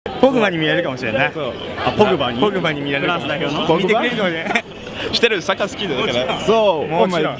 ポグバに見えるかもしれない。あ、ポグバに。ポグバに見られる。フランス代表の。見てくれるので。知ってる、サッカー好きだから。そう。もちろん。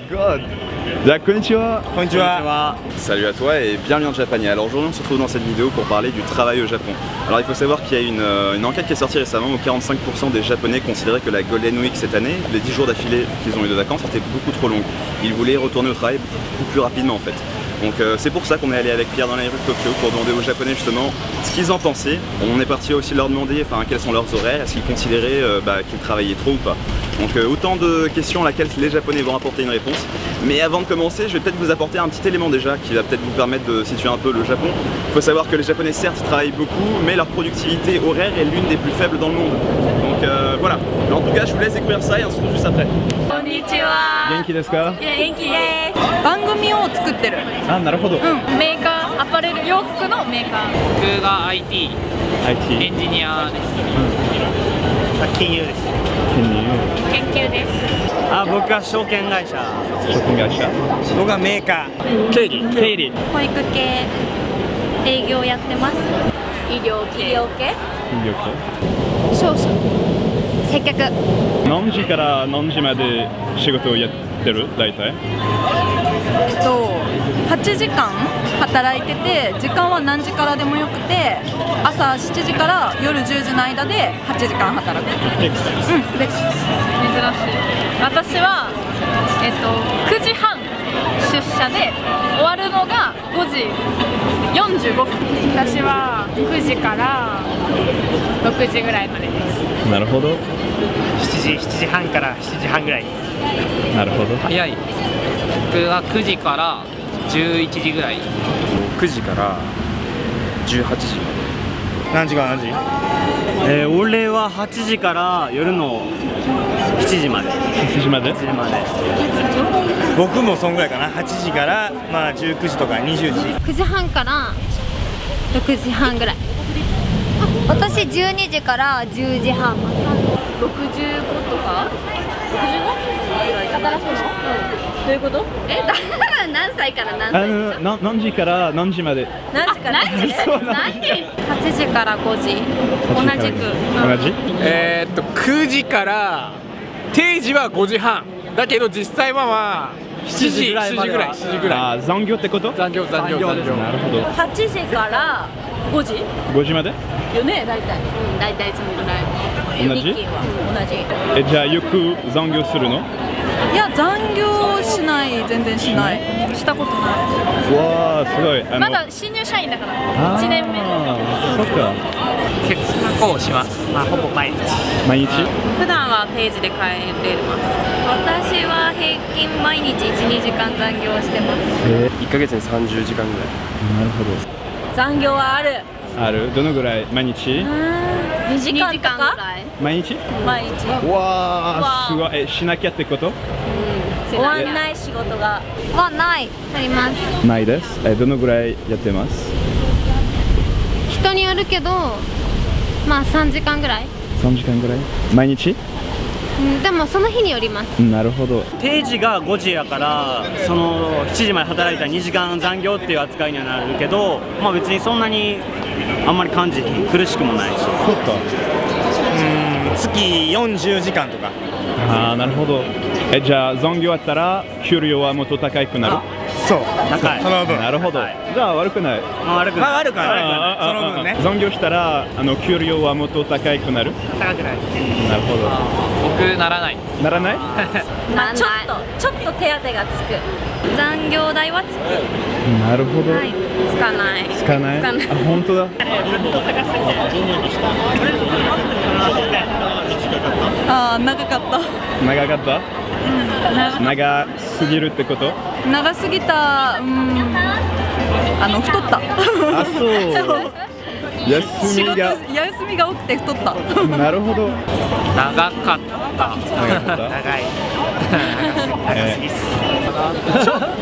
Konnichiwa. Konnichiwa. Salut à toi et bienvenue en Japanie. Alors aujourd'hui on se retrouve dans cette vidéo pour parler du travail au Japon. Alors il faut savoir qu'il y a une enquête qui est sortie récemment où 45% des Japonais considéraient que la Golden Week cette année, les 10 jours d'affilée qu'ils ont eu de vacances, étaient beaucoup trop longues. Ils voulaient retourner au travail beaucoup plus rapidement en fait. Donc c'est pour ça qu'on est allé avec Pierre dans les rues de Tokyo pour demander aux Japonais justement ce qu'ils en pensaient. On est parti aussi leur demander quels sont leurs horaires, est-ce qu'ils considéraient qu'ils travaillaient trop ou pas. Donc autant de questions à laquelle les Japonais vont apporter une réponse. Mais avant de commencer, je vais peut-être vous apporter un petit élément déjà qui va peut-être vous permettre de situer un peu le Japon. Il faut savoir que les Japonais certes ils travaillent beaucoup, mais leur productivité horaire est l'une des plus faibles dans le monde. Donc voilà. Mais en tout cas je vous laisse découvrir ça et on se retrouve juste après. Konnichiwa. Genki desu ka? Genki desu. 番組を作ってる。あ、なるほど。メーカー、アパレル洋服のメーカー。僕が IT エンジニアです。金融です。研究です。あ、僕は証券会社。証券会社。僕はメーカー。経理。保育系営業やってます。医療系。商社。接客。何時から何時まで仕事をやってる？大体8時間働いてて、時間は何時からでもよくて、朝7時から夜10時の間で8時間働く。フレックス。フレックス。珍しい。私は9時半出社で終わるのが5時45分。私は9時から6時ぐらいまでです。なるほど。7時半から7時半ぐらい。なるほど。早い。僕が9時から11時ぐらい。9時から18時まで。何時から何時？俺は8時から夜の7時まで。7時まで？僕もそんぐらいかな。8時から19時とか20時。9時半から6時半ぐらい。私12時から10時半まで。65とか？65？ぐらい働くの？どういうこと？何歳から何歳？何時から何時まで？何時から何時？8時から5時。同じく。同じ9時から定時は5時半だけど実際は7時ぐらい。あ、残業ってこと？残業。なるほど。8時から5時？5時まで？よね、大体。大体そのぐらい。同じ？同じ。じゃあよく残業するの？いや、残業しない、全然しない。したことない。わー、すごい。まだ新入社員だから、1年目。そっか。結構します。ほぼ毎日。毎日？普段は定時で帰れます。私は平均毎日1、2時間残業してます。1ヶ月に30時間ぐらい。なるほど。残業はある。ある？どのぐらい？毎日2時間とか？毎日？毎日。わー、すごい。しなきゃってこと？終わんない仕事がはない。あります。ないです。どのぐらいやってます？人によるけど、まあ3時間ぐらい。3時間ぐらい？毎日？でもその日によります。なるほど。定時が5時やからその7時まで働いたら2時間残業っていう扱いにはなるけど、別にそんなにあんまり感じ苦しくもないし。そうか。月40時間とか。ああ、なるほど。じゃあ残業あったら給料はもっと高くなる？そう、高い。その分。なるほど。じゃあ悪くない。悪くない。その分ね。残業したら給料はもっと高くなる？高くない。なるほど。僕ならない。ならない？ちょっと手当がつく。残業代はつく。なるほど。つかない。つかない。あ、本当だ。ああ、長かった。長かった？長すぎるってこと？長すぎた。太った。あ、そう。休みが多くて太った。なるほど。長かった。長い。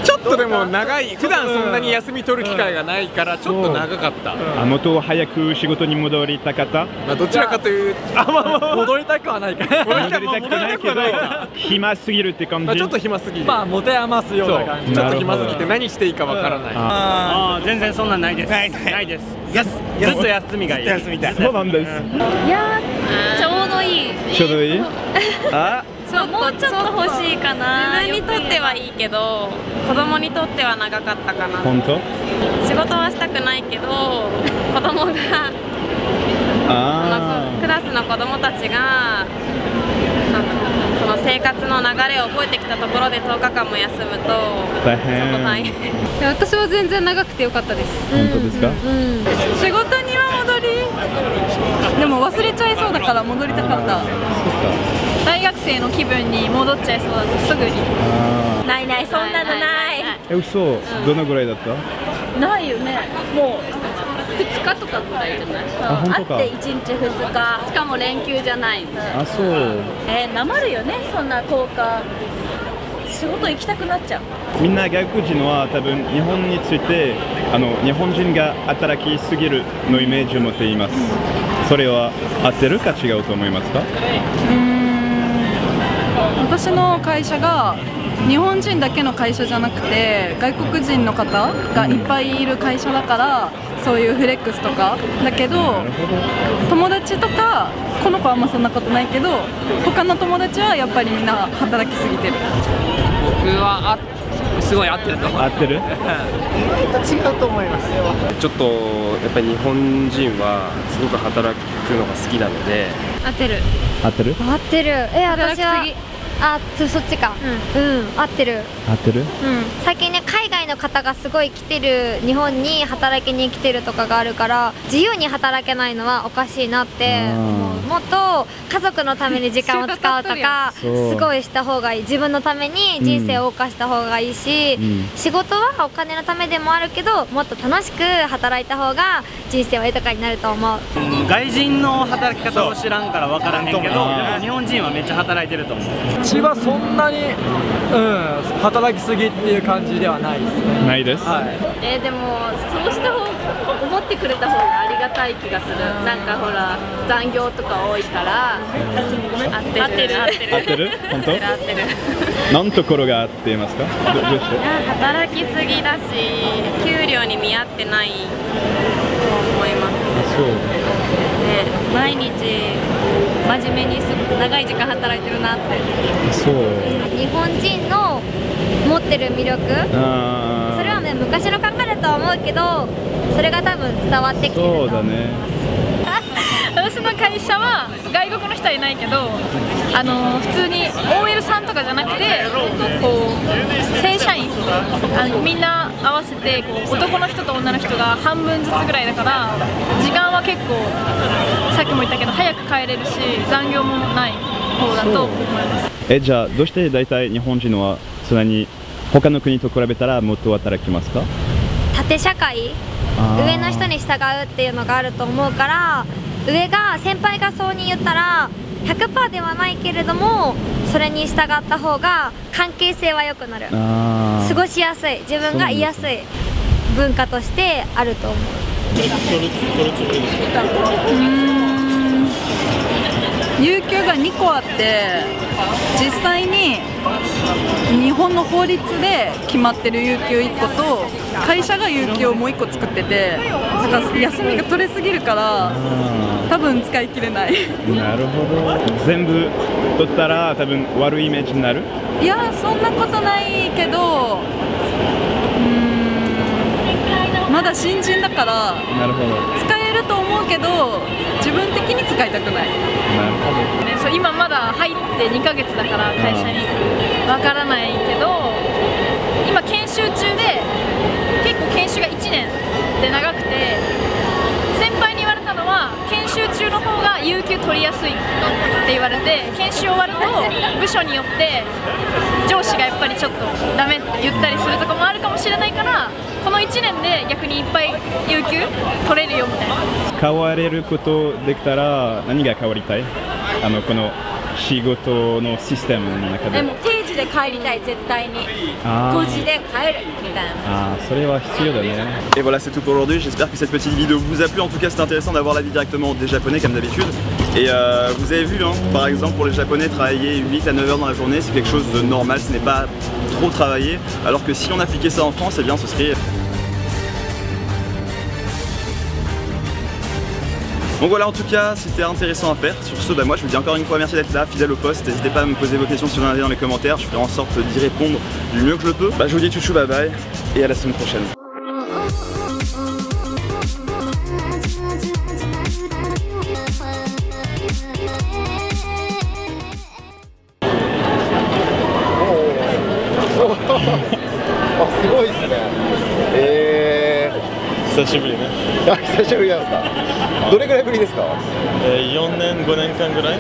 ちょっとでも長い。普段そんなに休み取る機会がないからちょっと長かった。もっと早く仕事に戻りたかった？どちらかというと戻りたくはないか。戻りたくないけど暇すぎるって感じ。ちょっと暇すぎる。持て余すような感じ。ちょっと暇すぎて何していいかわからない。全然そんなんないです。ないです。ずっと休みがいい。休みたい。そうなんです。いやーちょうどいい。ちょうどいい。あ、もうちょっと欲しいかな。自分にとってはいいけど子供にとっては長かったかな。本当？仕事はしたくないけど子供がそのクラスの子供たちがその生活の流れを覚えてきたところで10日間も休むと大変。ちょっと大変。私は全然長くてよかったです。本当ですか？仕事には戻りでも忘れちゃいそうだから戻りたかった。大学生の気分に戻っちゃいそうだとすぐに。ないない、そんなのない。嘘。どのぐらいだった？ないよね。もう2日とかぐらいじゃない？あ、本当か。会って1日2日。しかも連休じゃない。あ、そう。なまるよね、そんな10日。仕事行きたくなっちゃう。みんな外国人は多分日本について日本人が働きすぎるのイメージを持っています。それは合ってるか違うと思いますか？私の会社が日本人だけの会社じゃなくて外国人の方がいっぱいいる会社だからそういうフレックスとかだけど友達とかこの子はあんまそんなことないけど他の友達はやっぱりみんな働きすぎてる。僕はすごい合ってると思う。合ってる？意外と違うと思います。ちょっとやっぱり日本人はすごく働くのが好きなので。合ってる。合ってる？合ってる。私はそっちか。合ってる。合ってる？最近ね海外の方がすごい来てる日本に働きに来てるとかがあるから自由に働けないのはおかしいなって思う。もっと家族のために時間を使うとかすごいした方がいい。自分のために人生を謳歌した方がいいし、仕事はお金のためでもあるけどもっと楽しく働いた方が人生は豊かになると思う。外人の働き方を知らんから分からへんけど、でも日本人はめっちゃ働いてると思う。うちはそんなに、働きすぎっていう感じではないですね。ないです。でもそうした方思ってくれた方がありがたい気がする。なんかほら残業とか多いから合ってる本当？合ってる。何ところが合っていますか？どうして？働きすぎだし給料に見合ってないと思います。そう。毎日真面目に長い時間働いてるなって。そう。日本人の持ってる魅力、それはね昔の考えだとは思うけどそれが多分伝わってきてると思います。そうだね。私の会社は外国の人はいないけど普通に OL さんとかじゃなくてこう正社員みんな合わせてこう男の人と女の人が半分ずつぐらいだから時間は結構さっきも言ったけど早く帰れるし残業もない方だと思います。じゃあどうして大体日本人はそんなに他の国と比べたらもっと働きますか？縦社会、上の人に従うっていうのがあると思うから上が先輩がそうに言ったら 100% ではないけれどもそれに従った方が関係性は良くなる。過ごしやすい、自分が居やすい文化としてあると思う。有給が2個あって実際に日本の法律で決まってる有給1個と会社が有給をもう1個作っててだから休みが取れすぎるから多分使い切れない。なるほど。全部取ったら多分悪いイメージになる？いやそんなことないけどまだ新人だからなるほど使えると思うけど自分的に使いたくない。なるほど、ね、そう今まだ入って2ヶ月だから会社にわからないけど今研修中で結構研修が1年で長くて先輩に言われたのは研修中の方が有給取りやすいって言われて研修終わると部署によって上司がやっぱりちょっとダメって言ったりするとこもあるかもしれないからこの1年で逆にいっぱい有給取れるよみたいな。変われることできたら何が変わりたい？この仕事のシステムの中で。も定時で帰りたい絶対に。5時で帰るみたいな。それは必要だね。Et voilà, c'est tout pour aujourd'hui. J'espère que cette petite vidéo vous a plu. En tout cas, c'est intéressant d'avoir l'avis directement des Japonais comme d'habitude. Et vous avez vu, hein, par exemple, pour les Japonais, travailler 8 à 9 heures dans la journée, c'est quelque chose de normal. Ce n'est pas trop travailler. Alors que si on appliquait ça en France, eh bien, ce serait Donc voilà, en tout cas, c'était intéressant à faire. Sur ce, moi je vous dis encore une fois merci d'être là, fidèle au poste. N'hésitez pas à me poser vos questions si vous en avez dans les commentaires. Je ferai en sorte d'y répondre du mieux que je le peux. Je vous dis tchou bye bye et à la semaine prochaine.すごいですね。久しぶりね。久しぶりなんですか。どれぐらいぶりですか。4年5年間ぐらい。